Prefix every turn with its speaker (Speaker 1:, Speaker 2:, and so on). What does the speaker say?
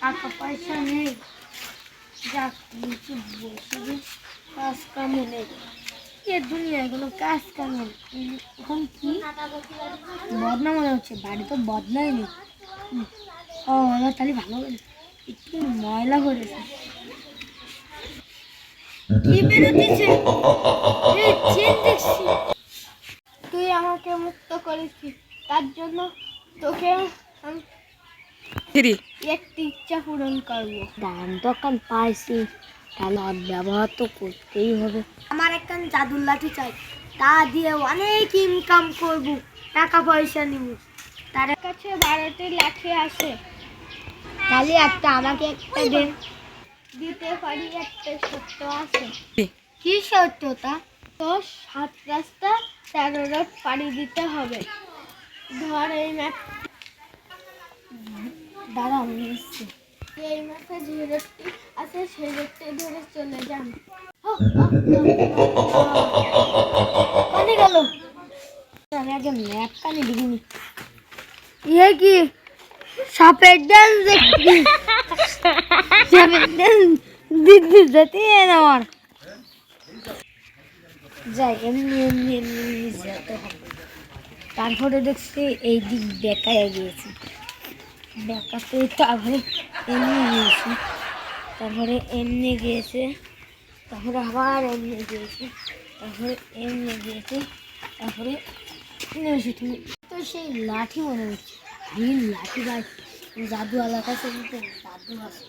Speaker 1: টাকা পয়সা নেই, যাক নিচে বসে যে কাজ কামও নেই। এ দুনিয়ায় কোনো কাজ কাম নেই। এখন কি বদনা মনে হচ্ছে, বাড়ি তো বদনাই নেই। ও এবার তাহলে ভালো করে একটু ময়লা করেছে, কি বেরোতেছে দেখছি। তুই আমাকে মুক্ত করেছিস, তার জন্য তোকে আমি একটি ইচ্ছা পূরণ করবো। দাম দোকান পাইছি, তাহলে ব্যবহার তো করতেই হবে। আমার একখান জাদুর লাঠি চাই, তা দিয়ে অনেক ইনকাম করব, টাকা পয়সা নিব। তার কাছে 12টি লাঠি আছে, তাহলে একটা আমাকে একটা দেন। দিতে পারি, একটা সত্য আছে। কি সত্যতা? তো 7 রাস্তা 13 রোড পাড়ি দিতে হবে। ধর এই ম্যাপ, দাঁড়া আমি এসছি। এই ম্যাপে যে রোডটি আছে সেই রোডটি ধরে চলে যান। কানে গেল, আমি আগে ম্যাপ কানে দেখিনি। ইয়ে কি সাপের ডান্স দেখছি, সাপের ডান্স দিদি যেতে আমার যাই, এমনি এমনি এমনি এমনি যেতে হবে। তারপরে দেখছি এই দিক বেকায় গিয়েছি, বেকাতে তারপরে এমনি গিয়েছি, তারপরে এমনি গিয়েছে, তারপরে আবার এমনি গিয়েছে, তারপরে এমনি গিয়েছে, তারপরে তুমি তো সেই লাঠি মনে হচ্ছে, লাঠি ভাই জাদু এলাকা, কিন্তু জাদু আছে।